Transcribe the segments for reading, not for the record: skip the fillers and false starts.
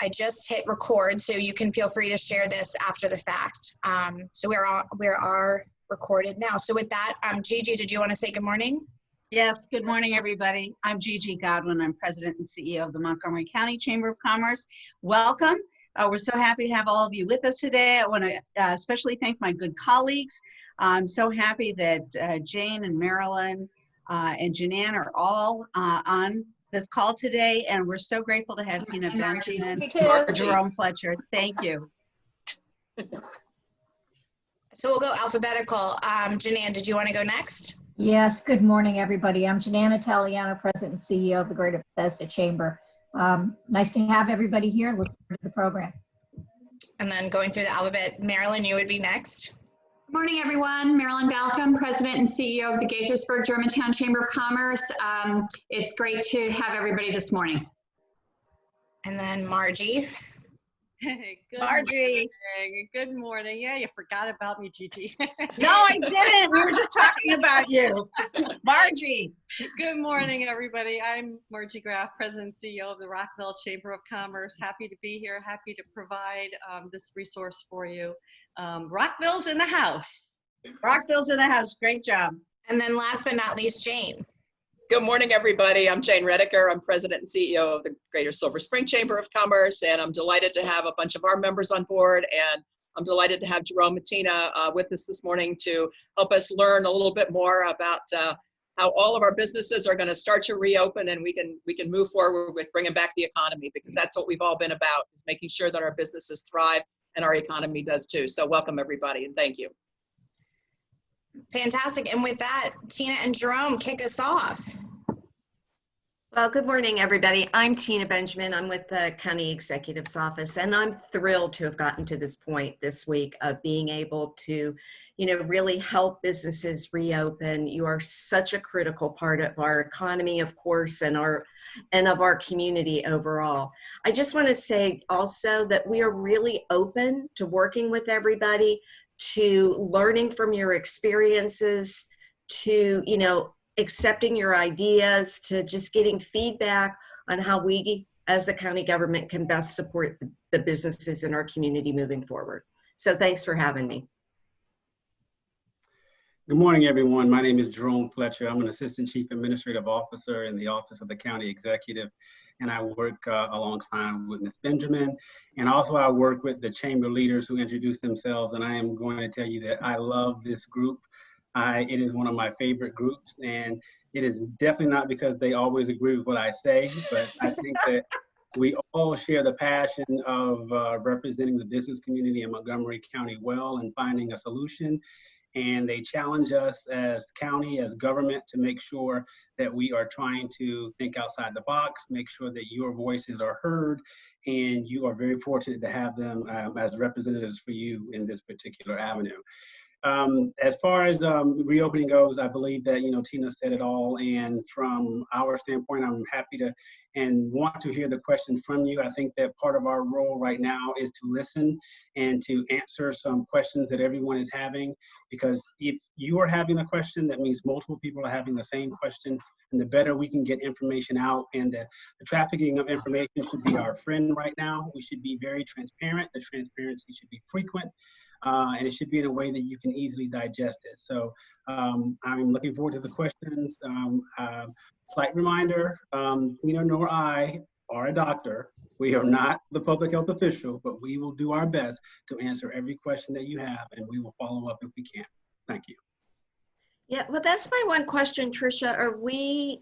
I just hit record, so you can feel free to share this after the fact. So we are recorded now. So with that, Gigi, did you want to say good morning? Yes, good morning, everybody. I'm Gigi Godwin. I'm President and CEO of the Montgomery County Chamber of Commerce. Welcome. We're so happy to have all of you with us today. I want to especially thank my good colleagues. I'm so happy that Jane and Marilyn and Janan are all on this call today, and we're so grateful to have Tina Benjamin and Jerome Fletcher. Thank you. So we'll go alphabetical. Janan, did you want to go next? Yes, good morning, everybody. I'm Janan Italiano, President and CEO of the Greater Bethesda Chamber. Nice to have everybody here. Look forward to the program. And then going through the alphabet, Marilyn, you would be next. Good morning, everyone. Marilyn Balcom, President and CEO of the Gaithersburg-Germantown Chamber of Commerce. It's great to have everybody this morning. And then Margie. Hey, Margie. Good morning. Yeah, you forgot about me, Gigi. No, I didn't. We were just talking about you. Margie. Good morning, everybody. I'm Margie Graff, President and CEO of the Rockville Chamber of Commerce. Happy to be here. Happy to provide this resource for you. Rockville's in the house. Rockville's in the house. Great job. And then last but not least, Jane. Good morning, everybody. I'm Jane Redeker. I'm President and CEO of the Greater Silver Spring Chamber of Commerce, and I'm delighted to have a bunch of our members on board, and I'm delighted to have Jerome and Tina with us this morning to help us learn a little bit more about how all of our businesses are going to start to reopen, and we can move forward with bringing back the economy, because that's what we've all been about, is making sure that our businesses thrive and our economy does too. So welcome, everybody, and thank you. Fantastic. And with that, Tina and Jerome, kick us off. Well, good morning, everybody. I'm Tina Benjamin. I'm with the County Executive's Office, and I'm thrilled to have gotten to this point this week of being able to, really help businesses reopen. You are such a critical part of our economy, of course, and of our community overall. I just want to say also that we are really open to working with everybody, to learning from your experiences, to, accepting your ideas, to just getting feedback on how we as a county government can best support the businesses in our community moving forward. So thanks for having me. Good morning, everyone. My name is Jerome Fletcher. I'm an Assistant Chief Administrative Officer in the Office of the County Executive, and I work alongside with Ms. Benjamin. And also I work with the chamber leaders who introduce themselves, and I am going to tell you that I love this group. It is one of my favorite groups, and it is definitely not because they always agree with what I say, but I think that we all share the passion of representing the business community in Montgomery County well and finding a solution. And they challenge us as county, as government, to make sure that we are trying to think outside the box, make sure that your voices are heard, and you are very fortunate to have them as representatives for you in this particular avenue. As far as reopening goes, I believe that, Tina said it all. And from our standpoint, I'm happy to and want to hear the question from you. I think that part of our role right now is to listen and to answer some questions that everyone is having, because if you are having a question, that means multiple people are having the same question. And the better we can get information out, and the trafficking of information should be our friend right now. We should be very transparent. The transparency should be frequent. And it should be in a way that you can easily digest it. So I'm looking forward to the questions. Slight reminder, Tina nor I are a doctor. We are not the public health official, but we will do our best to answer every question that you have, and we will follow up if we can. Thank you. Yeah, well, that's my one question, Tricia. Are we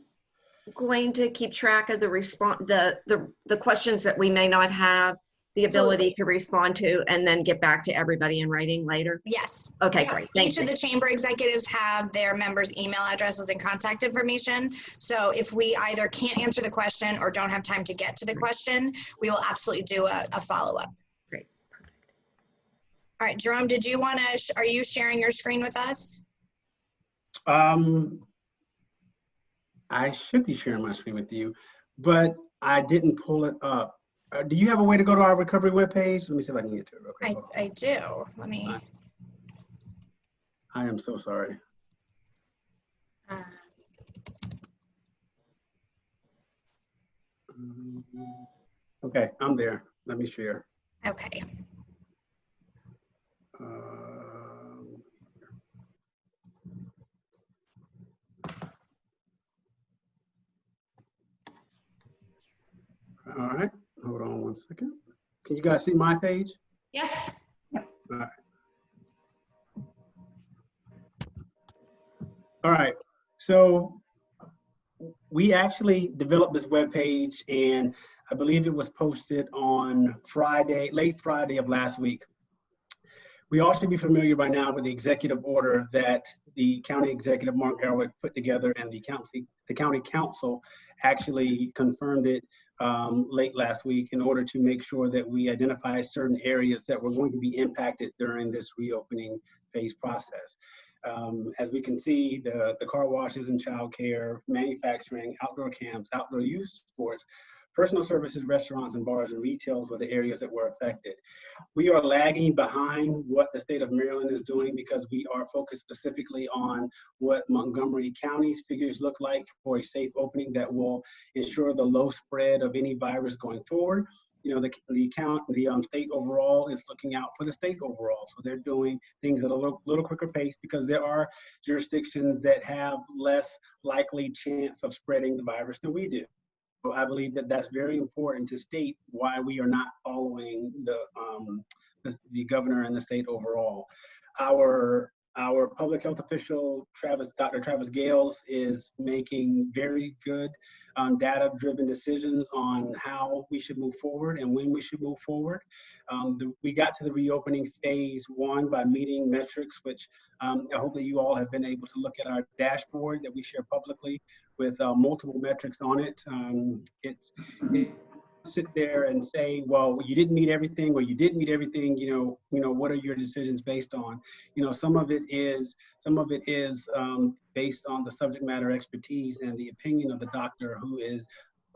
going to keep track of the questions that we may not have the ability to respond to, and then get back to everybody in writing later? Yes. Okay, yeah. great. Each of the chamber executives have their members' email addresses and contact information. So if we either can't answer the question or don't have time to get to the question, we will absolutely do a follow-up. Great. Perfect. All right, Jerome, did you want to, are you sharing your screen with us? I should be sharing my screen with you, but I didn't pull it up. Do you have a way to go to our recovery webpage? Let me see if I can get to it real quick. I do. Let me. I am so sorry. Okay, I'm there. Let me share. Okay. All right, hold on one second. Can you guys see my page? Yes. All right, so we actually developed this webpage, and I believe it was posted on Friday, late Friday of last week. We all should be familiar by now with the executive order that the county executive, Marc, put together, and the county council actually confirmed it late last week in order to make sure that we identify certain areas that were going to be impacted during this reopening phase process. As we can see, the car washes and childcare, manufacturing, outdoor camps, outdoor youth sports, personal services, restaurants and bars and retails were the areas that were affected. We are lagging behind what the state of Maryland is doing because we are focused specifically on what Montgomery County's figures look like for a safe opening that will ensure the low spread of any virus going forward. You know, the state overall is looking out for the state overall. So they're doing things at a little quicker pace because there are jurisdictions that have less likely chance of spreading the virus than we do. So I believe that that's very important to state why we are not following the governor and the state overall. Our public health official, Dr. Travis Gales, is making very good data-driven decisions on how we should move forward and when we should move forward. We got to the reopening phase 1 by meeting metrics, which I hope that you all have been able to look at our dashboard that we share publicly with multiple metrics on it. Sit there and say, well, you didn't meet everything, or you did meet everything. You know, what are your decisions based on? You know, some of it is based on the subject matter expertise and the opinion of the doctor, who is,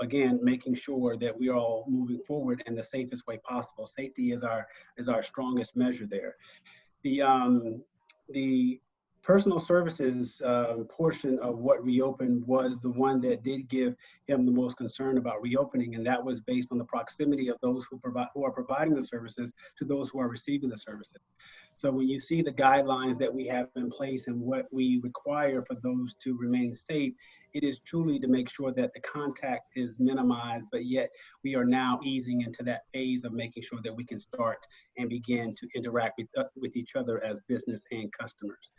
again, making sure that we are all moving forward in the safest way possible. Safety is our strongest measure there. The personal services portion of what reopened was the one that did give him the most concern about reopening, and that was based on the proximity of those who are providing the services to those who are receiving the services. So when you see the guidelines that we have in place and what we require for those to remain safe, it is truly to make sure that the contact is minimized, but yet we are now easing into that phase of making sure that we can start and begin to interact with each other as business and customers.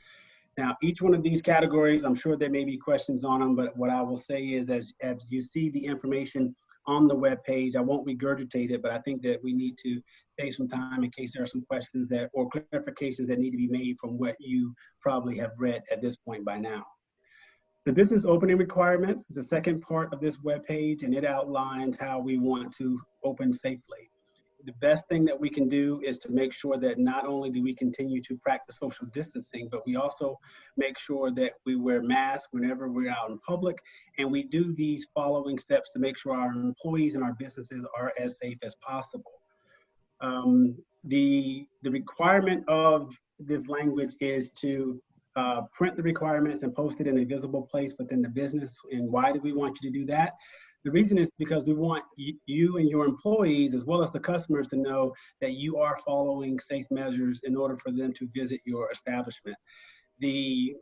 Now, each one of these categories, I'm sure there may be questions on them, but what I will say is, as you see the information on the webpage, I won't regurgitate it, but I think that we need to save some time in case there are some questions or clarifications that need to be made from what you probably have read at this point by now. The business opening requirements is the second part of this webpage, and it outlines how we want to open safely. The best thing that we can do is to make sure that not only do we continue to practice social distancing, but we also make sure that we wear masks whenever we're out in public, and we do these following steps to make sure our employees and our businesses are as safe as possible. The requirement of this language is to print the requirements and post it in a visible place within the business. And why do we want you to do that? The reason is because we want you and your employees, as well as the customers, to know that you are following safe measures in order for them to visit your establishment. The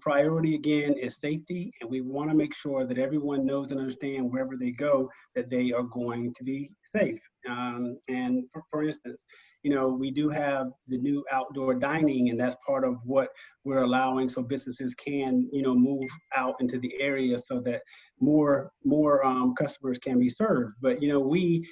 priority, again, is safety, and we want to make sure that everyone knows and understands wherever they go that they are going to be safe. And for instance, you know, we do have the new outdoor dining, and that's part of what we're allowing, so businesses can, you know, move out into the area so that more customers can be served. But you know, we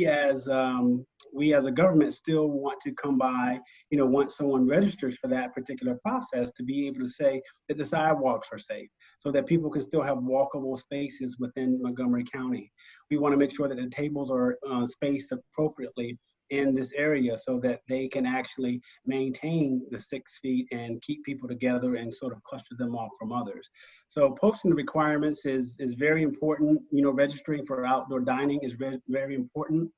as a government still want to come by, you know, once someone registers for that particular process, to be able to say that the sidewalks are safe, so that people can still have walkable spaces within Montgomery County. We want to make sure that the tables are spaced appropriately in this area so that they can actually maintain the 6 feet and keep people together and sort of cluster them off from others. So posting the requirements is very important. You know, registering for outdoor dining is very important.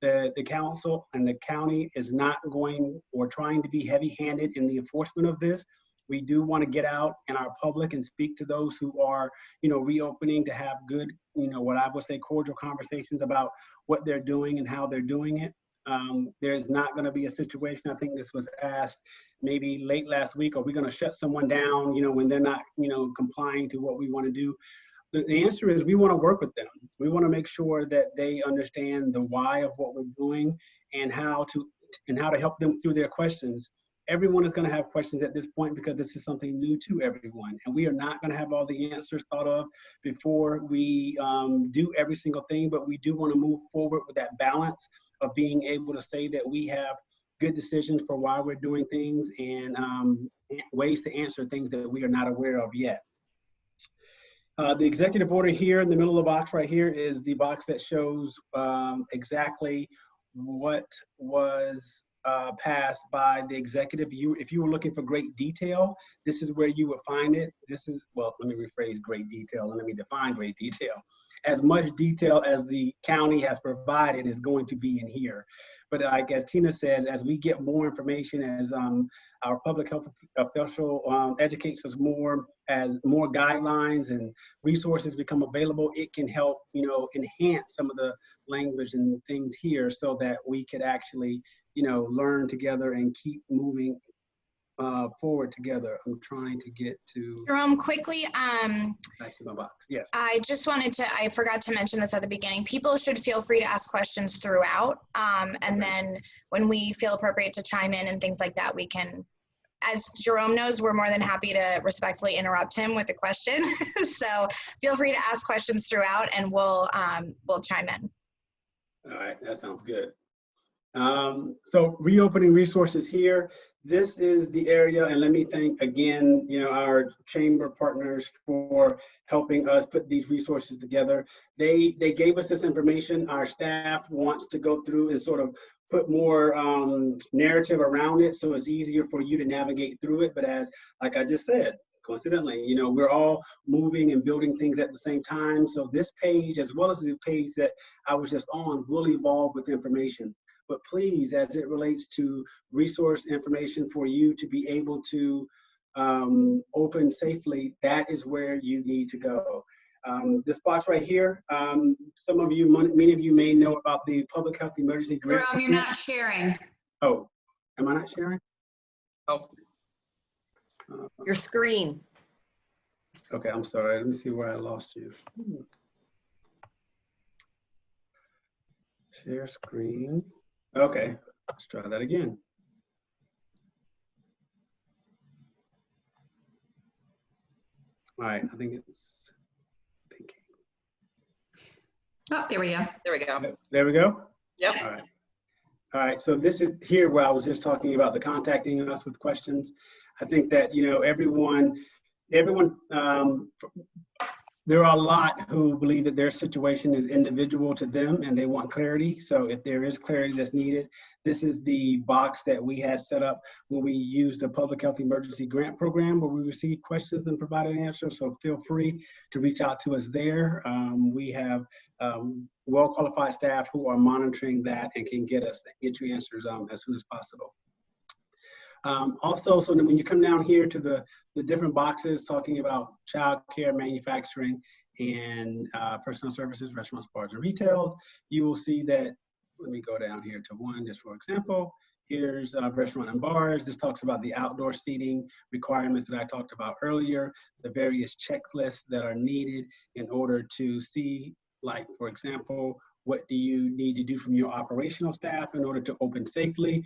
The council and the county is not going or trying to be heavy-handed in the enforcement of this. We do want to get out in our public and speak to those who are, you know, reopening, to have good, you know, what I would say cordial conversations about what they're doing and how they're doing it. There's not going to be a situation, I think this was asked maybe late last week, are we going to shut someone down, when they're not, complying to what we want to do? The answer is we want to work with them. We want to make sure that they understand the why of what we're doing and how to help them through their questions. Everyone is going to have questions at this point because this is something new to everyone. And we are not going to have all the answers thought of before we do every single thing, but we do want to move forward with that balance of being able to say that we have good decisions for why we're doing things and ways to answer things that we are not aware of yet. The executive order here in the middle of the box right here is the box that shows exactly what was passed by the executive. If you were looking for great detail, this is where you would find it. This is, well, let me rephrase great detail and let me define great detail. As much detail as the county has provided is going to be in here. But like as Tina says, as we get more information, as our public health official educates us more, as more guidelines and resources become available, it can help, enhance some of the language and things here so that we could actually, learn together and keep moving forward together. I'm trying to get to Jerome, quickly, back to my box. Yes. I forgot to mention this at the beginning. People should feel free to ask questions throughout. And then when we feel appropriate to chime in and things like that, we can, as Jerome knows, we're more than happy to respectfully interrupt him with a question. So feel free to ask questions throughout and we'll chime in. All right, that sounds good. So reopening resources here. This is the area, and let me thank again, our chamber partners for helping us put these resources together. They gave us this information. Our staff wants to go through and sort of put more narrative around it, so it's easier for you to navigate through it. But like I just said, coincidentally, we're all moving and building things at the same time. So this page, as well as the page that I was just on, will evolve with information. But please, as it relates to resource information for you to be able to open safely, that is where you need to go. This box right here, many of you may know about the Public Health Emergency Grant. Jerome, you're not sharing. Oh, am I not sharing? Oh, Your screen. Okay, I'm sorry. Let me see where I lost you. Share screen. Okay, let's try that again. All right, I think it's thinking. Oh, there we go. there we go. There we go. Yep. All right. All right, so this is here where I was just talking about the contacting us with questions. I think that, everyone, there are a lot who believe that their situation is individual to them and they want clarity. So if there is clarity that's needed, this is the box that we had set up when we used the Public Health Emergency Grant Program, where we received questions and provided answers. So feel free to reach out to us there. We have well-qualified staff who are monitoring that and can get you answers as soon as possible. Also, so when you come down here to the different boxes talking about childcare, manufacturing, and personal services, restaurants, bars, and retail, you will see that, let me go down here to one just for example. Here's restaurant and bars. This talks about the outdoor seating requirements that I talked about earlier, the various checklists that are needed in order to see, like, for example, what do you need to do from your operational staff in order to open safely?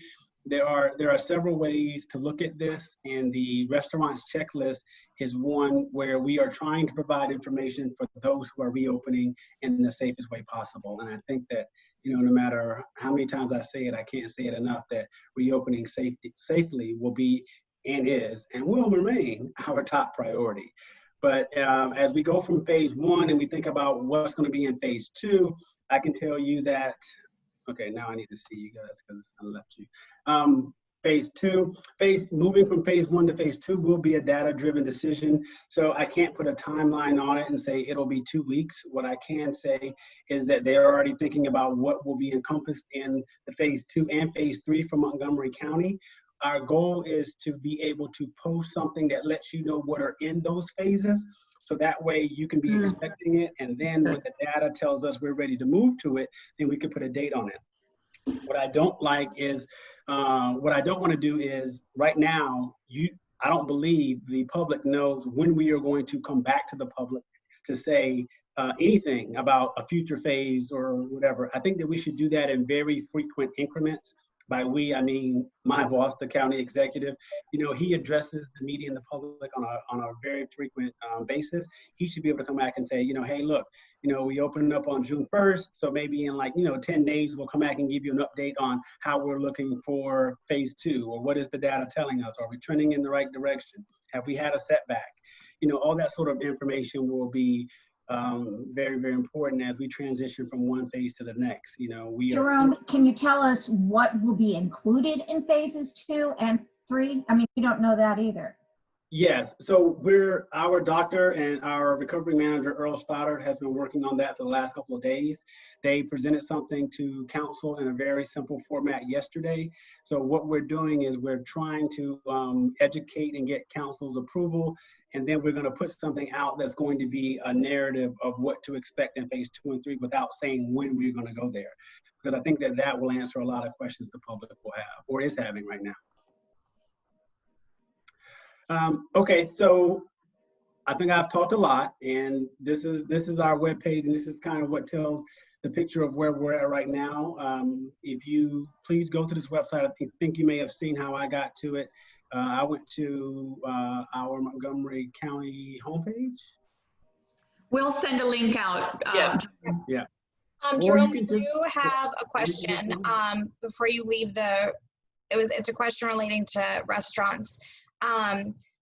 There are several ways to look at this, and the restaurants checklist is one where we are trying to provide information for those who are reopening in the safest way possible. And I think that, no matter how many times I say it, I can't say it enough, that reopening safely will be and is and will remain our top priority. But as we go from phase 1 and we think about what's going to be in phase 2, I can tell you that, okay, now I need to see you guys because I left you. Phase 2, moving from phase 1 to phase 2 will be a data-driven decision. So I can't put a timeline on it and say it'll be 2 weeks. What I can say is that they're already thinking about what will be encompassed in the phase 2 and phase 3 for Montgomery County. Our goal is to be able to post something that lets you know what are in those phases So that way you can be expecting it. And then when the data tells us we're ready to move to it, then we can put a date on it. What I don't like is, what I don't want to do is right now, I don't believe the public knows when we are going to come back to the public to say anything about a future phase or whatever. I think that we should do that in very frequent increments. By we, I mean my boss, the county executive. You know, he addresses the media and the public on a very frequent basis. He should be able to come back and say, you know, hey, look, you know, we opened up on June 1st. So maybe in 10 days, we'll come back and give you an update on how we're looking for phase 2, or what is the data telling us? Are we trending in the right direction? Have we had a setback? You know, all that sort of information will be very, very important as we transition from one phase to the next. You know, Jerome, can you tell us what will be included in phases 2 and 3? I mean, we don't know that either. Yes, so our doctor and our recovery manager, Earl Stoddard, has been working on that for the last couple of days. They presented something to council in a very simple format yesterday. So what we're doing is we're trying to educate and get council's approval, and then we're going to put something out that's going to be a narrative of what to expect in phase 2 and 3 without saying when we're going to go there. Because I think that will answer a lot of questions the public will have or is having right now. Okay, so I think I've talked a lot, and this is our webpage, and this is kind of what tells the picture of where we're at right now. If you please go to this website, I think you may have seen how I got to it. I went to our Montgomery County homepage. We'll send a link out. Yeah. Jerome, we do have a question before you leave it's a question relating to restaurants.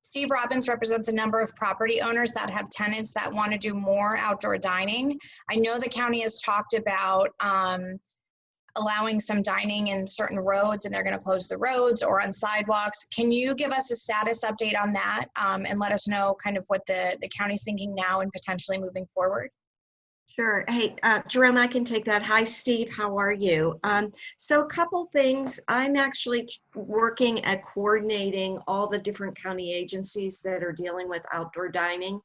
Steve Robbins represents a number of property owners that have tenants that want to do more outdoor dining. I know the county has talked about allowing some dining in certain roads, and they're going to close the roads or on sidewalks. Can you give us a status update on that and let us know kind of what the county's thinking now and potentially moving forward? Sure. Hey, Jerome, I can take that. Hi, Steve. How are you? So a couple things. I'm actually working at coordinating all the different county agencies that are dealing with outdoor dining,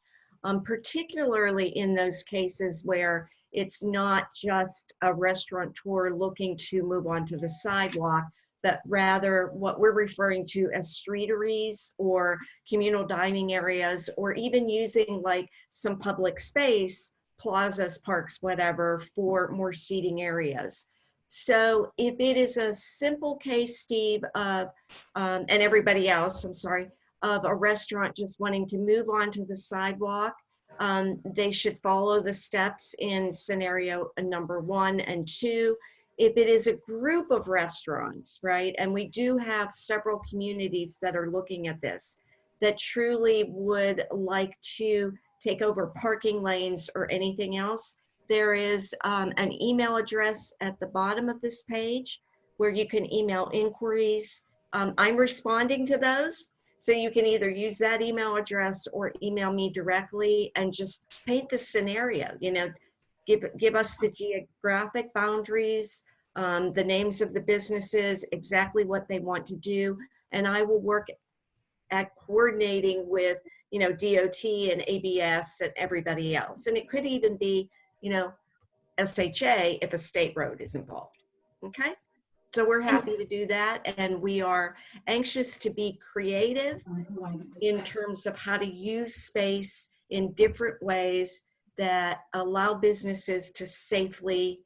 particularly in those cases where it's not just a restaurateur looking to move onto the sidewalk, but rather what we're referring to as streeteries or communal dining areas, or even using like some public space, plazas, parks, whatever, for more seating areas. So if it is a simple case, Steve, of, and everybody else, I'm sorry, of a restaurant just wanting to move onto the sidewalk, they should follow the steps in scenario number 1 and 2. If it is a group of restaurants, right, and we do have several communities that are looking at this, that truly would like to take over parking lanes or anything else, there is an email address at the bottom of this page where you can email inquiries. I'm responding to those, so you can either use that email address or email me directly and just paint the scenario. You know, give us the geographic boundaries, the names of the businesses, exactly what they want to do, and I will work at coordinating with, you know, DOT and ABS and everybody else. And it could even be, you know, SHA if a state road is involved. Okay. So we're happy to do that. And we are anxious to be creative in terms of how to use space in different ways that allow businesses to safely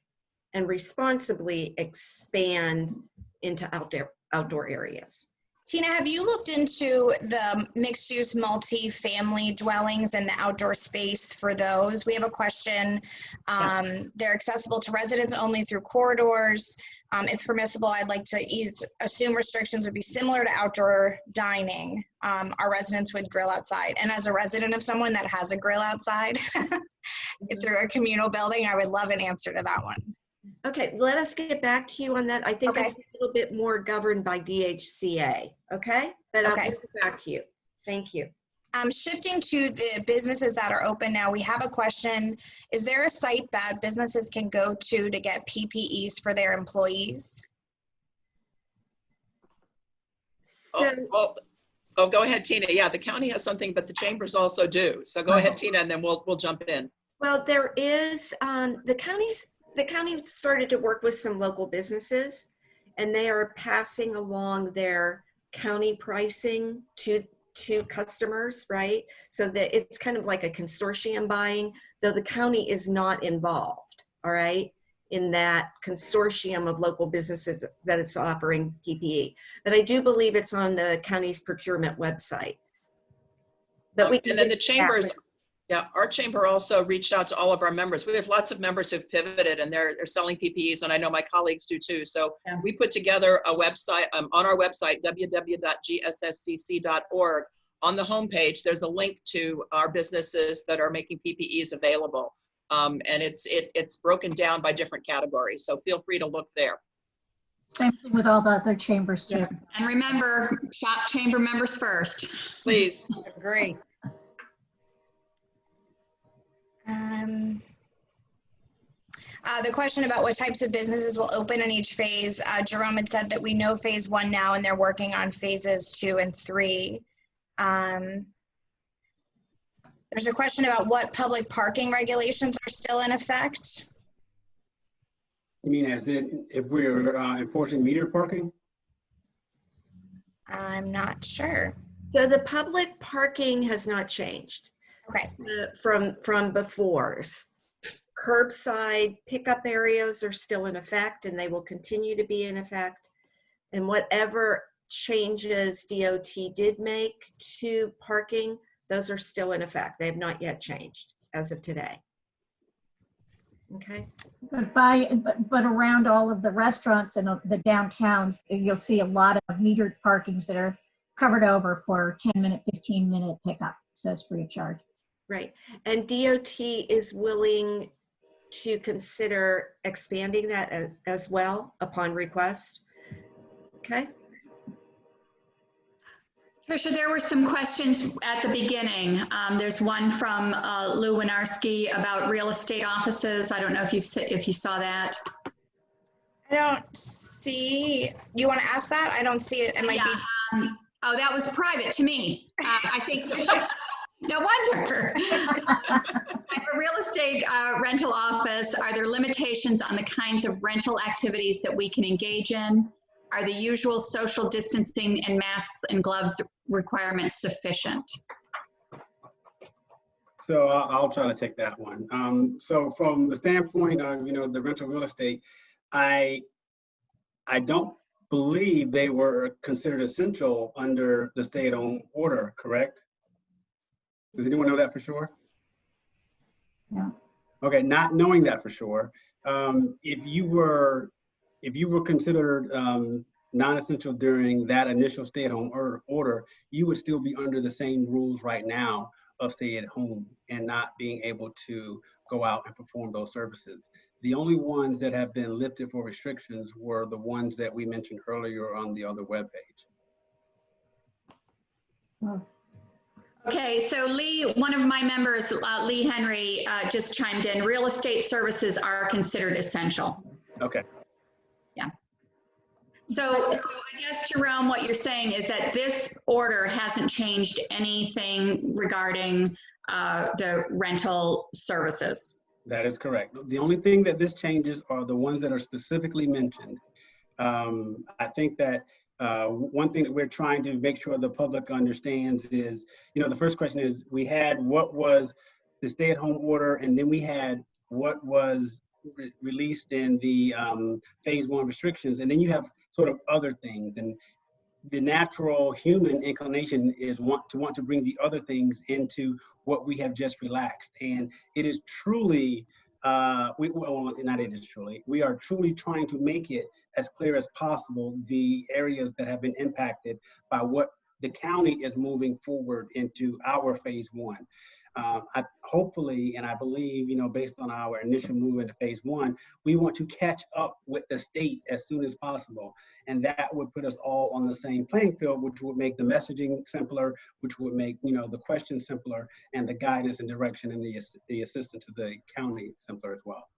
and responsibly expand into outdoor areas. Tina, have you looked into the mixed-use multi-family dwellings and the outdoor space for those? We have a question. They're accessible to residents only through corridors. If permissible, I'd like to assume restrictions would be similar to outdoor dining. Our residents would grill outside. And as a resident of someone that has a grill outside through a communal building, I would love an answer to that one. Okay, let us get back to you on that. I think that's a little bit more governed by DHCA, okay? But I'll get back to you. Thank you. Shifting to the businesses that are open now, we have a question. Is there a site that businesses can go to get PPEs for their employees? So, Oh, go ahead, Tina. Yeah, the county has something, but the chambers also do. So go ahead, Tina, and then we'll jump in. Well, there is, the county started to work with some local businesses, and they are passing along their county pricing to customers, right? So that it's kind of like a consortium buying, though the county is not involved, all right, in that consortium of local businesses that it's offering PPE. But I do believe it's on the county's procurement website. But we can and then the get chambers, that. yeah, our chamber also reached out to all of our members. We have lots of members who've pivoted and they're selling PPEs, and I know my colleagues do too. So Yeah. we put together a website on our website, www.gsscc.org. On the homepage, there's a link to our businesses that are making PPEs available. And it's broken down by different categories. So feel free to look there. Same thing with all the other chambers too. Yes. And remember, shop chamber members first. Please. Agree. The question about what types of businesses will open in each phase, Jerome had said that we know phase 1 now and they're working on phases 2 and 3. There's a question about what public parking regulations are still in effect. You mean as in if we're enforcing meter parking? I'm not sure. So the public parking has not changed. Okay. From before. Curbside pickup areas are still in effect, and they will continue to be in effect. And whatever changes DOT did make to parking, those are still in effect. They have not yet changed as of today. Okay. But around all of the restaurants and the downtowns, you'll see a lot of metered parkings that are covered over for 10-minute, 15-minute pickup. So it's free of charge. Right. And DOT is willing to consider expanding that as well upon request. Okay. Tricia, there were some questions at the beginning. There's one from Lou Winarski about real estate offices. I don't know if you saw that. I don't see, you want to ask that? I don't see it. It might be. Oh, that was private to me. I think, no wonder. For real estate rental office, are there limitations on the kinds of rental activities that we can engage in? Are the usual social distancing and masks and gloves requirements sufficient? So I'll try to take that one. So from the standpoint of, the rental real estate, I don't believe they were considered essential under the stay-at-home order, correct? Does anyone know that for sure? Yeah. Okay, not knowing that for sure, if you were considered non-essential during that initial stay-at-home order, you would still be under the same rules right now of stay at home and not being able to go out and perform those services. The only ones that have been lifted for restrictions were the ones that we mentioned earlier on the other webpage. Well, Okay, so Lee, one of my members, Lee Henry, just chimed in. Real estate services are considered essential. Okay. Yeah. So I guess, Jerome, what you're saying is that this order hasn't changed anything regarding the rental services. That is correct. The only thing that this changes are the ones that are specifically mentioned. I think that one thing that we're trying to make sure the public understands is, the first question is, we had what was the stay-at-home order, and then we had what was released in the phase 1 restrictions, and then you have sort of other things. And the natural human inclination is want to bring the other things into what we have just relaxed. And it is truly, we are truly trying to make it as clear as possible the areas that have been impacted by what the county is moving forward into our phase 1. Hopefully, and I believe, based on our initial move into phase 1, we want to catch up with the state as soon as possible. And that would put us all on the same playing field, which would make the messaging simpler, which would make, the questions simpler, and the guidance and direction and the assistance to the county simpler as well.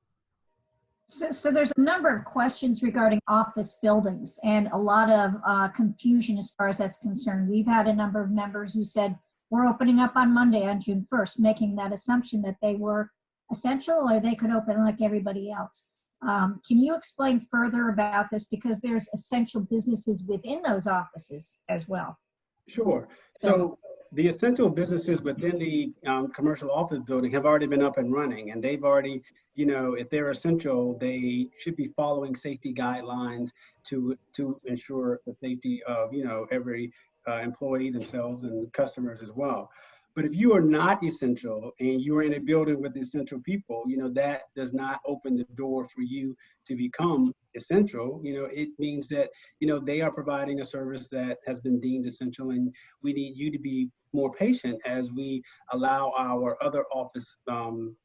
So there's a number of questions regarding office buildings and a lot of confusion as far as that's concerned. We've had a number of members who said, we're opening up on Monday on June 1st, making that assumption that they were essential or they could open like everybody else. Can you explain further about this? Because there's essential businesses within those offices as well. Sure. So the essential businesses within the commercial office building have already been up and running, and they've already, you know, if they're essential, they should be following safety guidelines to ensure the safety of, you know, every employee, themselves, and customers as well. But if you are not essential and you are in a building with essential people, you know, that does not open the door for you to become essential. You know, it means that, you know, they are providing a service that has been deemed essential, and we need you to be more patient as we allow our other office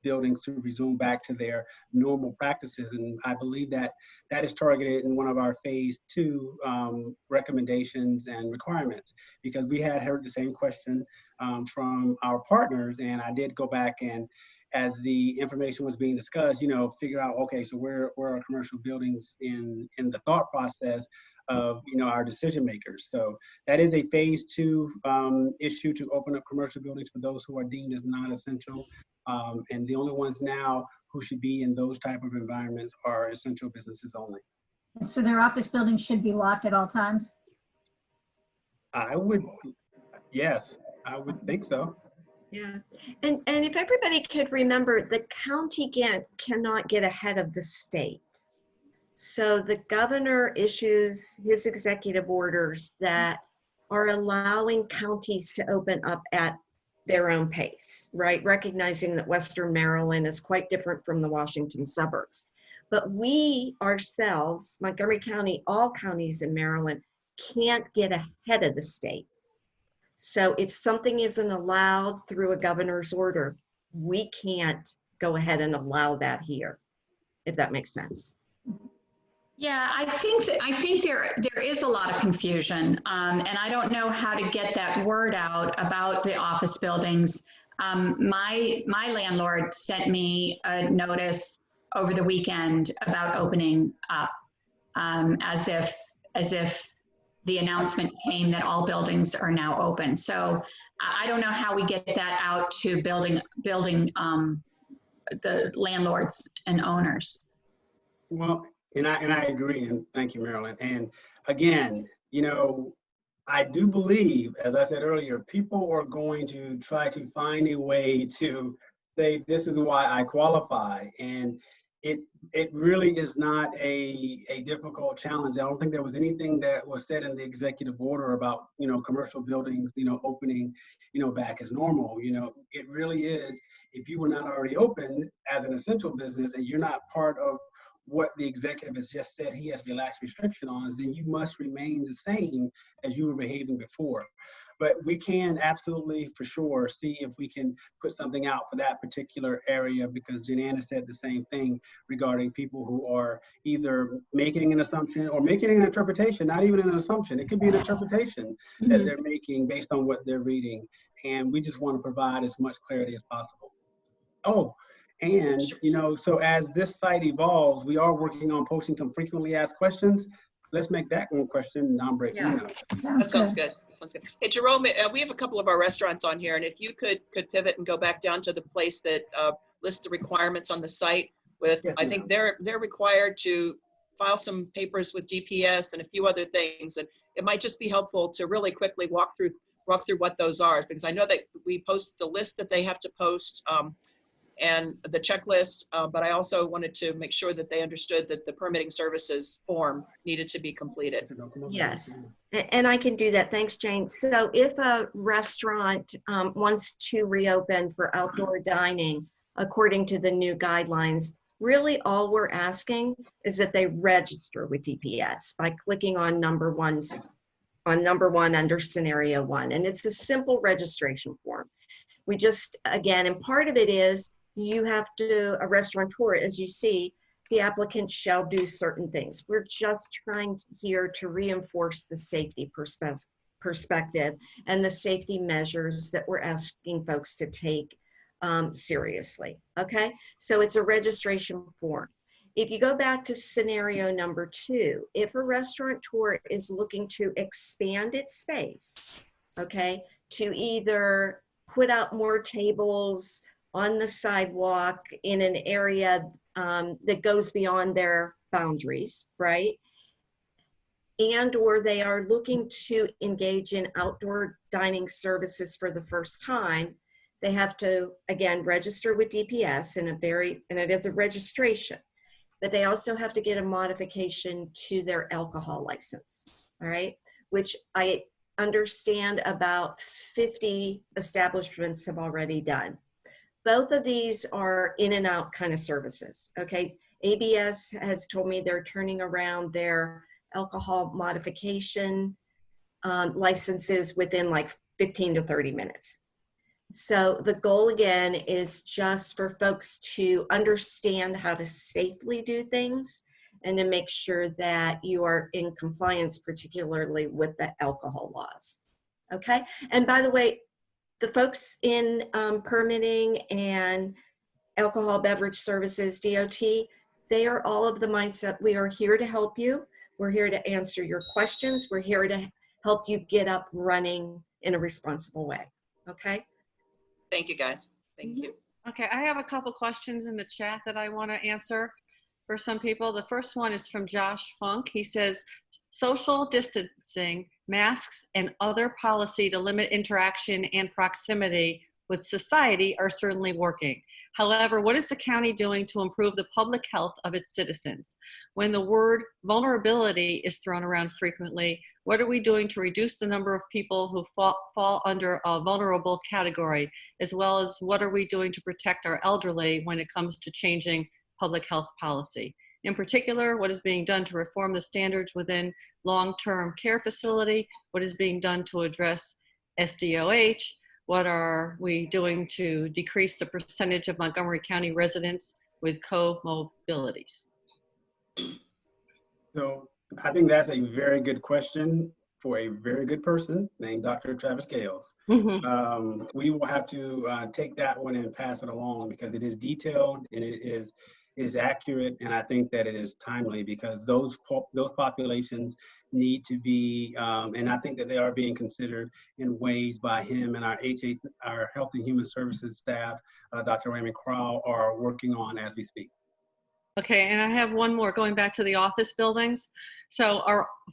buildings to resume back to their normal practices. And I believe that that is targeted in one of our phase 2 recommendations and requirements, because we had heard the same question from our partners. And I did go back and, as the information was being discussed, you know, figure out, okay, so where are commercial buildings in the thought process of, you know, our decision makers. So that is a phase 2 issue to open up commercial buildings for those who are deemed as non-essential. And the only ones now who should be in those type of environments are essential businesses only. So their office buildings should be locked at all times? Yes, I would think so. Yeah, and if everybody could remember, the county cannot get ahead of the state. So the governor issues his executive orders that are allowing counties to open up at their own pace, right? Recognizing that Western Maryland is quite different from the Washington suburbs. But we ourselves, Montgomery County, all counties in Maryland, can't get ahead of the state. So if something isn't allowed through a governor's order, we can't go ahead and allow that here, if that makes sense. Yeah, I think there is a lot of confusion, and I don't know how to get that word out about the office buildings. My landlord sent me a notice over the weekend about opening up, as if the announcement came that all buildings are now open. So I don't know how we get that out to building the landlords and owners. Well, and I agree, and thank you, Marilyn. And again, you know, I do believe, as I said earlier, people are going to try to find a way to say, this is why I qualify. And it really is not a difficult challenge. I don't think there was anything that was said in the executive order about, you know, commercial buildings, you know, opening, you know, back as normal. You know, it really is, if you were not already open as an essential business and you're not part of what the executive has just said he has relaxed restriction on, then you must remain the same as you were behaving before. But we can absolutely, for sure, see if we can put something out for that particular area, because Janana said the same thing regarding people who are either making an assumption or making an interpretation, not even an assumption. It could be an interpretation that they're making based on what they're reading. And we just want to provide as much clarity as possible. Oh, and, you know, so as this site evolves, we are working on posting some frequently asked questions. Let's make that one question non-breaking. Yeah. That sounds good. Sounds good. Hey, Jerome, we have a couple of our restaurants on here, and if you could pivot and go back down to the place that lists the requirements on the site with, I think they're required to file some papers with DPS and a few other things, and it might just be helpful to really quickly walk through what those are, because I know that we post the list that they have to post and the checklist, but I also wanted to make sure that they understood that the permitting services form needed to be completed. Yes, and I can do that. Thanks, Jane. So if a restaurant wants to reopen for outdoor dining, according to the new guidelines, really all we're asking is that they register with DPS by clicking on number one under scenario 1. And it's a simple registration form. We just, again, and part of it is, you have to, a restaurateur, as you see, the applicant shall do certain things. We're just trying here to reinforce the safety perspective and the safety measures that we're asking folks to take seriously, okay? So it's a registration form. if you go back to scenario number 2, if a restaurateur is looking to expand its space, okay, to either put out more tables on the sidewalk in an area that goes beyond their boundaries, right? And or they are looking to engage in outdoor dining services for the first time, they have to, again, register with DPS and it is a registration, but they also have to get a modification to their alcohol license, all right? Which I understand about 50 establishments have already done. Both of these are in and out kind of services, okay? ABS has told me they're turning around their alcohol modification licenses within like 15 to 30 minutes. So the goal again is just for folks to understand how to safely do things and to make sure that you are in compliance, particularly with the alcohol laws. Okay. And by the way, the folks in permitting and alcohol beverage services, DOT, they are all of the mindset. We are here to help you. We're here to answer your questions. We're here to help you get up running in a responsible way. Okay. Thank you, guys. Thank you. Okay, I have a couple questions in the chat that I want to answer for some people. The first one is from Josh Funk. He says, social distancing, masks, and other policy to limit interaction and proximity with society are certainly working. However, what is the county doing to improve the public health of its citizens? When the word vulnerability is thrown around frequently, what are we doing to reduce the number of people who fall under a vulnerable category, as well as what are we doing to protect our elderly when it comes to changing public health policy? In particular, what is being done to reform the standards within long-term care facility? What is being done to address SDOH? What are we doing to decrease the percentage of Montgomery County residents with comorbidities? So I think that's a very good question for a very good person named Dr. Travis Gales. We will have to take that one and pass it along because it is detailed and it is accurate, and I think that it is timely because those populations need to be, and I think that they are being considered in ways by him and our Health and Human Services staff, Dr. Raymond Crowell, are working on as we speak. Okay, and I have one more going back to the office buildings. So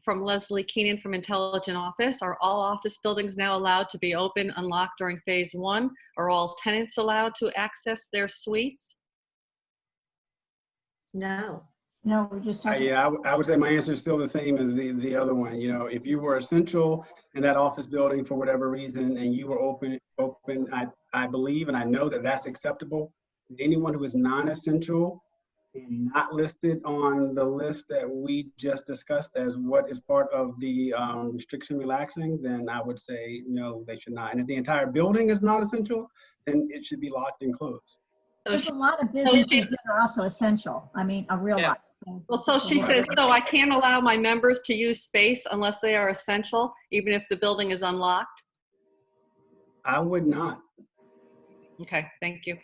from Leslie Keenan from Intelligent Office, are all office buildings now allowed to be open, unlocked during phase 1? Are all tenants allowed to access their suites? No. No, we're just talking. Yeah, I would say my answer is still the same as the other one. You know, if you were essential in that office building for whatever reason and you were open, I believe and I know that that's acceptable. Anyone who is non-essential and not listed on the list that we just discussed as what is part of the restriction relaxing, then I would say no, they should not. And if the entire building is not essential, then it should be locked and closed. There's a lot of businesses that are also essential. I mean, a real lot. Well, so she says, so I can't allow my members to use space unless they are essential, even if the building is unlocked? I would not. Okay, thank you. I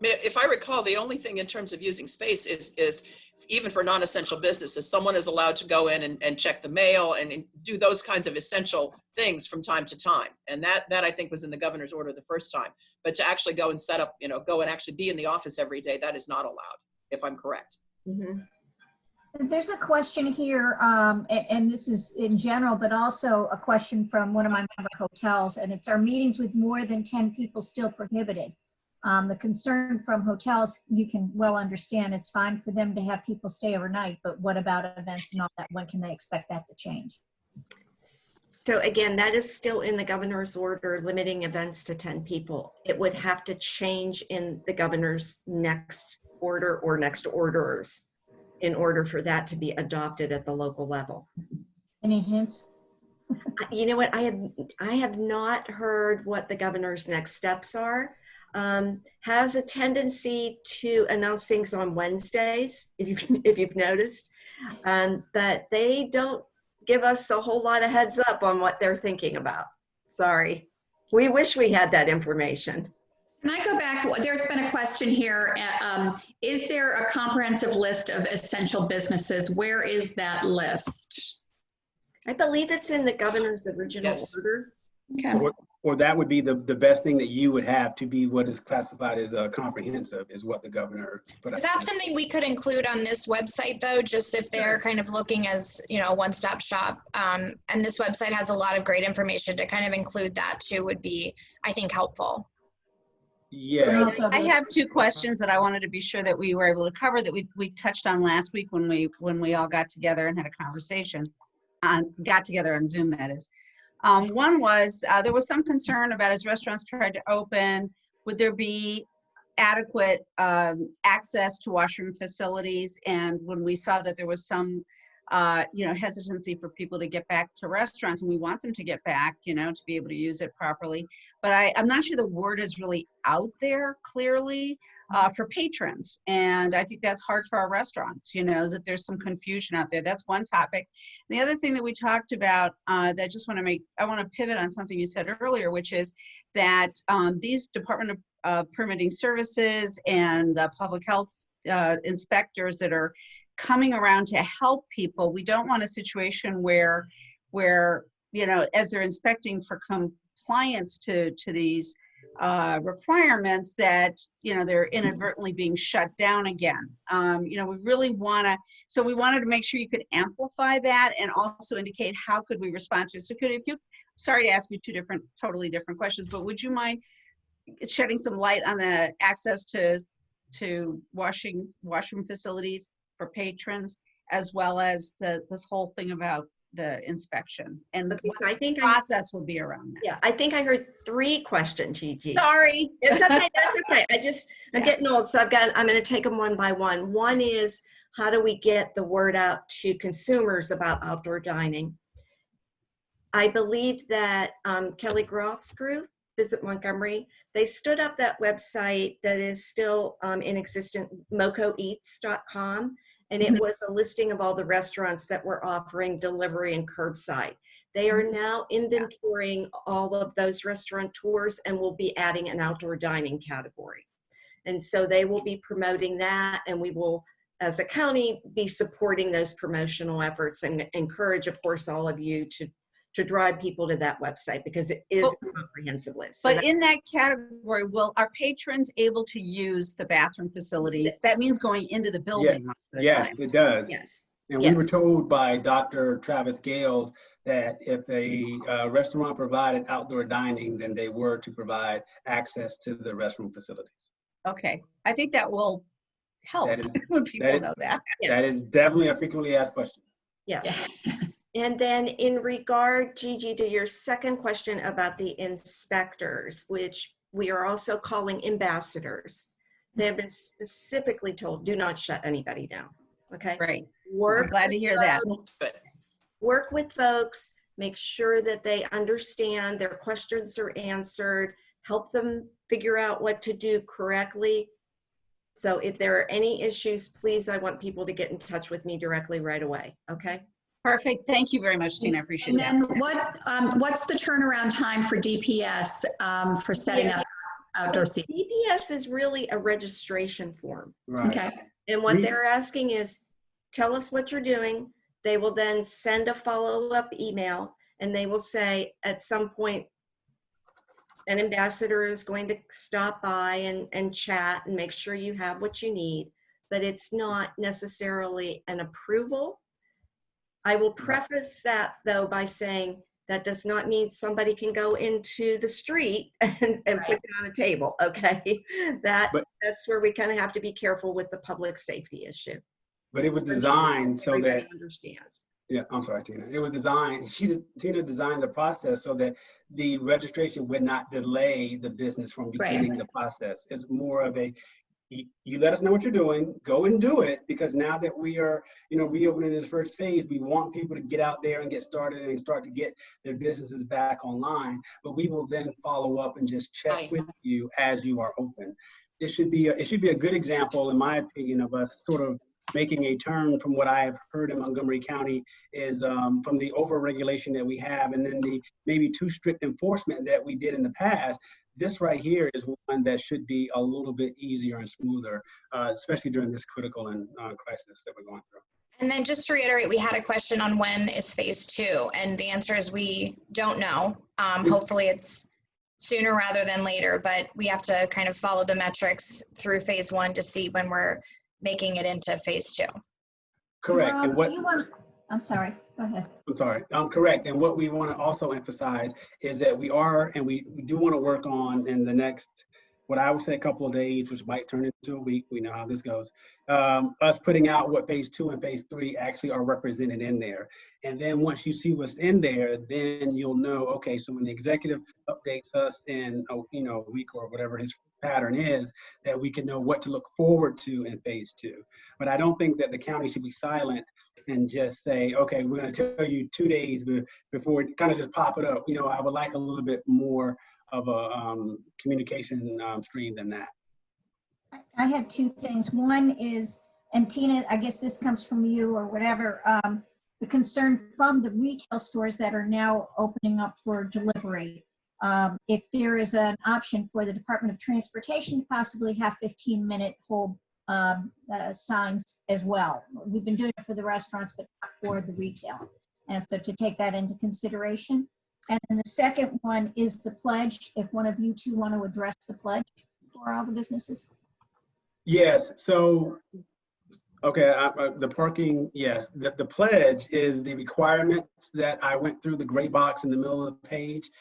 mean, if I recall, the only thing in terms of using space is even for non-essential businesses, someone is allowed to go in and check the mail and do those kinds of essential things from time to time. And that I think was in the governor's order the first time. But to actually go and set up, go and actually be in the office every day, that is not allowed, if I'm correct. Mm-hmm. There's a question here, and this is in general, but also a question from one of my member hotels, and it's, are meetings with more than 10 people still prohibited? The concern from hotels, you can well understand, it's fine for them to have people stay overnight, but what about events and all that? When can they expect that to change? So again, that is still in the governor's order, limiting events to 10 people. It would have to change in the governor's next order or next orders in order for that to be adopted at the local level. Any hints? You know what, I have not heard what the governor's next steps are. Has a tendency to announce things on Wednesdays, if you've noticed, but they don't give us a whole lot of heads up on what they're thinking about. Sorry. We wish we had that information. Can I go back? There's been a question here. Is there a comprehensive list of essential businesses? Where is that list? I believe it's in the governor's original Yes. order. Okay. Or that would be the best thing that you would have to be what is classified as comprehensive, is what the governor put Is out. that something we could include on this website though, just if they're kind of looking as, you know, a one-stop shop? And this website has a lot of great information. To kind of include that too would be, I think, helpful. Yeah. Also, I have two questions that I wanted to be sure that we were able to cover that we touched on last week when we all got together and had a conversation got together on Zoom, that is. One was there was some concern about, as restaurants tried to open, would there be adequate access to washroom facilities? And when we saw that there was some hesitancy for people to get back to restaurants, and we want them to get back, to be able to use it properly. But I'm not sure the word is really out there clearly for patrons. And I think that's hard for our restaurants, is that there's some confusion out there. That's one topic. And the other thing that we talked about that I want to pivot on something you said earlier, which is that these Department of Permitting Services and the public health inspectors that are coming around to help people, we don't want a situation where as they're inspecting for compliance to these requirements, that they're inadvertently being shut down again. We really so we wanted to make sure you could amplify that and also indicate how could we respond to it. So sorry to ask you two totally different questions, but would you mind shedding some light on the access to washroom facilities for patrons, as well as this whole thing about the inspection and Okay, so I think the process will be around that. Yeah, I think I heard 3 questions, Gigi. Sorry. It's okay, that's okay. I'm getting old, so I'm going to take them one by one. One is, how do we get the word out to consumers about outdoor dining? I believe that Kelly Groff's group, Visit Montgomery, they stood up that website that is still in existence, mocoeats.com. And it was a listing of all the restaurants that were offering delivery and curbside. They are now inventorying all of those restaurateurs and will be adding an outdoor dining category. And so they will be promoting that, and we will, as a county, be supporting those promotional efforts and encourage, of course, all of you to drive people to that website, because it is a comprehensive list. But in that category, are patrons able to use the bathroom facilities? That means going into the building. Yes, it does. Yes. And we were told by Dr. Travis Gales that if a restaurant provided outdoor dining, then they were to provide access to the restroom facilities. Okay, I think that will help when people know that. Yes. That is definitely a frequently asked question. Yes. And then in regard, Gigi, to your second question about the inspectors, which we are also calling ambassadors, they have been specifically told, do not shut anybody down. Okay. Right. I'm glad to hear that. Work with folks, make sure that they understand, their questions are answered, help them figure out what to do correctly. So if there are any issues, please, I want people to get in touch with me directly right away. Okay. Perfect. Thank you very much, Tina. I appreciate that. And then what's the turnaround time for DPS for setting up outdoor seating? DPS is really a registration form. Right. Okay. And what they're asking is, tell us what you're doing. They will then send a follow-up email, and they will say at some point, an ambassador is going to stop by and chat and make sure you have what you need, but it's not necessarily an approval. I will preface that, though, by saying that does not mean somebody can go into the street and put it on a table, okay? That's where we kind of have to be careful with the public safety issue. But it was designed so that understands. Yeah, I'm sorry, Tina. It was designed, Tina designed the process so that the registration would not delay the business from beginning the process. It's more of a, you let us know what you're doing, go and do it, because now that we are, reopening this first phase, we want people to get out there and get started and start to get their businesses back online. But we will then follow up and just check with you as you are open. It should be a good example, in my opinion, of us sort of making a turn from what I have heard in Montgomery County is from the over-regulation that we have, and then the maybe too strict enforcement that we did in the past. This right here is one that should be a little bit easier and smoother, especially during this critical and crisis that we're going through. And then just to reiterate, we had a question on when is phase 2, and the answer is we don't know. Hopefully it's sooner rather than later, but we have to kind of follow the metrics through phase 1 to see when we're making it into phase 2. Correct. And what I'm sorry, go ahead. I'm sorry. Correct. And what we want to also emphasize is that we do want to work on in the next, what I would say, a couple of days, which might turn into a week. We know how this goes. Us putting out what phase 2 and phase 3 actually are represented in there. And then once you see what's in there, then you'll know, okay, so when the executive updates us in a week or whatever his pattern is, that we can know what to look forward to in phase 2. But I don't think that the county should be silent and just say, okay, we're going to tell you 2 days before it kind of just pop it up. I would like a little bit more of a communication stream than that. I have 2 things. One is, and Tina, I guess this comes from you or whatever, the concern from the retail stores that are now opening up for delivery. If there is an option for the Department of Transportation to possibly have 15-minute hold signs as well. We've been doing it for the restaurants, but not for the retail. And so to take that into consideration. And then the second one is the pledge. If one of you two want to address the pledge for all the businesses. Yes. So, okay, the parking, yes. The pledge is the requirements that I went through, the gray box in the middle of the page.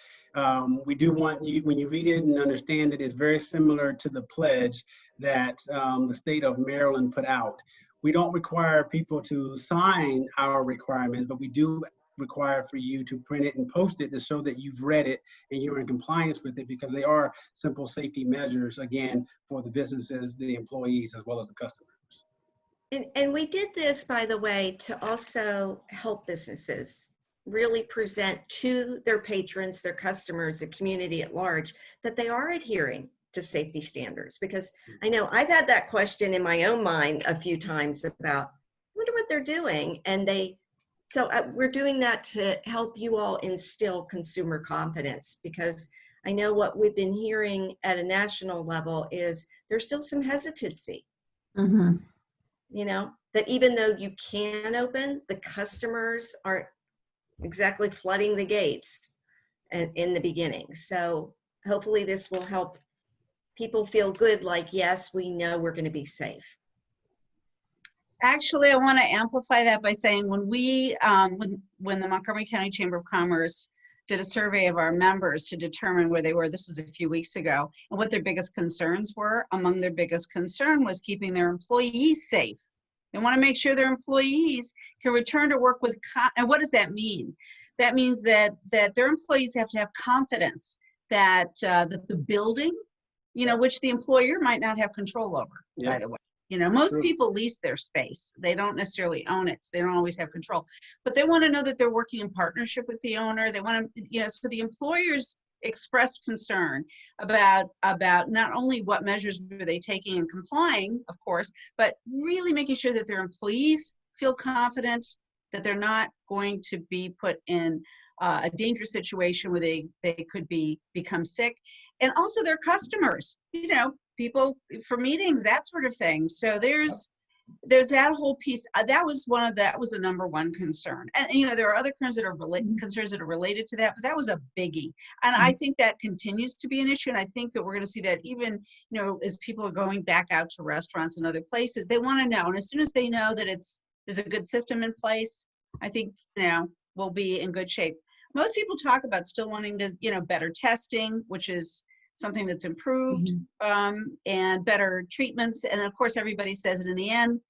We do want you, when you read it and understand it, it's very similar to the pledge that the state of Maryland put out. We don't require people to sign our requirements, but we do require for you to print it and post it to show that you've read it and you're in compliance with it, because they are simple safety measures, again, for the businesses, the employees, as well as the customers. And we did this, by the way, to also help businesses really present to their patrons, their customers, the community at large, that they are adhering to safety standards. Because I know I've had that question in my own mind a few times about, I wonder what they're doing. And so we're doing that to help you all instill consumer confidence, because I know what we've been hearing at a national level is there's still some hesitancy. Mm-hmm. That even though you can open, the customers aren't exactly flooding the gates in the beginning. So hopefully this will help people feel good, like, yes, we know we're going to be safe. Actually, I want to amplify that by saying when we, when the Montgomery County Chamber of Commerce did a survey of our members to determine where they were, this was a few weeks ago, and what their biggest concerns were, among their biggest concern was keeping their employees safe. They want to make sure their employees can return to work with, and what does that mean? That means that their employees have to have confidence that the building, which the employer might not have control over, by the way. Most people lease their space. They don't necessarily own it. So they don't always have control, but they want to know that they're working in partnership with the owner. They want to, so the employers expressed concern about not only what measures were they taking and complying, of course, but really making sure that their employees feel confident that they're not going to be put in a dangerous situation where they could become sick. And also their customers, people for meetings, that sort of thing. So there's that whole piece. That was the number one concern. And there are other concerns that are related to that, but that was a biggie. And I think that continues to be an issue. And I think that we're going to see that even, as people are going back out to restaurants and other places, they want to know. And as soon as they know that there's a good system in place, I think, we'll be in good shape. Most people talk about still wanting to, better testing, which is something that's improved, and better treatments. And of course, everybody says it in the end,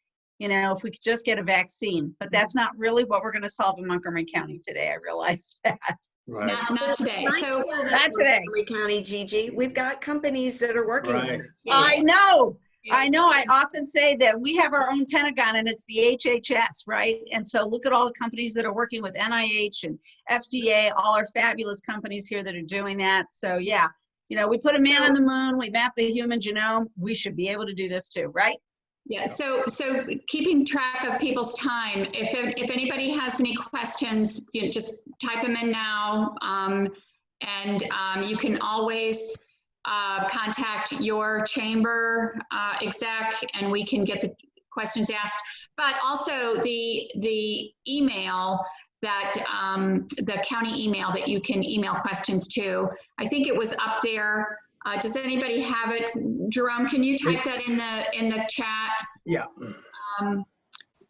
if we could just get a vaccine, but that's not really what we're going to solve in Montgomery County today. I realize that. Right. Not today. So Not today. Montgomery County, Gigi, we've got companies that are working on this. I know. I often say that we have our own Pentagon, and it's the HHS, right? And so look at all the companies that are working with NIH and FDA, all our fabulous companies here that are doing that. So yeah, we put a man on the moon, we map the human genome, we should be able to do this too, right? yeah, so keeping track of people's time, if anybody has any questions, just type them in now, and you can always contact your chamber exec, and we can get the questions asked. But also the email that the county email that you can email questions to. I think it was up there. Does anybody have it? Jerome, can you type that in the chat? Yeah.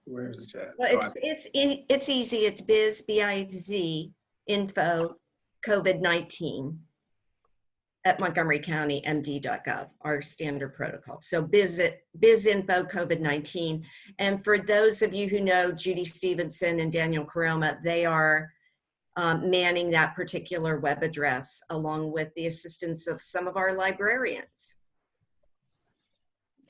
Where's the chat? Well, it's easy. It's biz info COVID-19 at montgomerycountymd.gov, our standard protocol. So biz info COVID-19. And for those of you who know Judy Stevenson and Daniel Caroma, they are manning that particular web address along with the assistance of some of our librarians.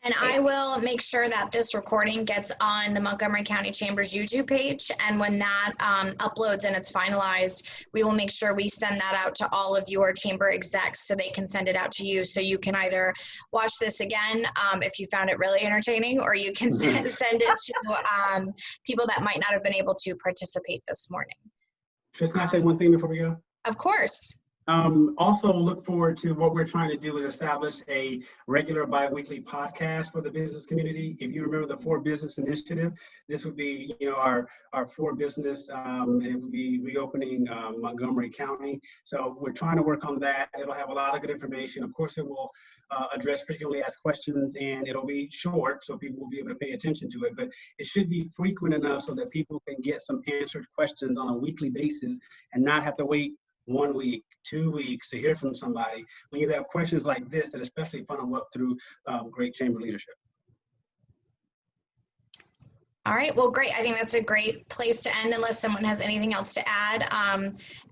And I will make sure that this recording gets on the Montgomery County Chamber's YouTube page. And when that uploads and it's finalized, we will make sure we send that out to all of your chamber execs so they can send it out to you. So you can either watch this again if you found it really entertaining, or you can send it to people that might not have been able to participate this morning. Just can I say one thing before we go? Of course. Also look forward to what we're trying to do is establish a regular bi-weekly podcast for the business community. If you remember the 4 Business Initiative, this would be, our 4 business, and it would be reopening Montgomery County. So we're trying to work on that. It'll have a lot of good information. Of course, it will address frequently asked questions, and it'll be short so people will be able to pay attention to it, but it should be frequent enough so that people can get some answered questions on a weekly basis and not have to wait 1 week, 2 weeks to hear from somebody when you have questions like this that especially funnel up through great chamber leadership. All right, well, great. I think that's a great place to end unless someone has anything else to add.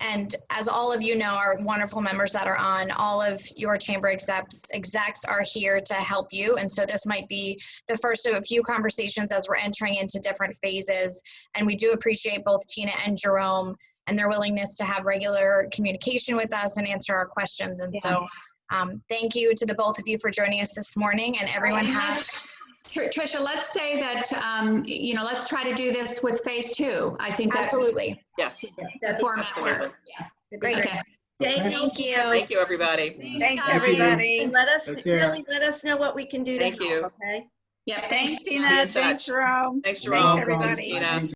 And as all of you know, our wonderful members that are on, all of your chamber execs are here to help you. And so this might be the first of a few conversations as we're entering into different phases. And we do appreciate both Tina and Jerome and their willingness to have regular communication with us and answer our questions. And so thank you to the both of you for joining us this morning, and everyone has. Tricia, let's say that, let's try to do this with phase 2. I think that's absolutely. Yes. The format Absolutely. works. Yeah. Great. Okay. Thank you. Thank you, everybody. Thanks, everybody. And let us know what we can do to Thank help, you. okay? Yeah. Thanks, Be Tina. in Thanks, touch. Jerome. Thanks, Jerome. Thanks, everybody. Thanks, Tina.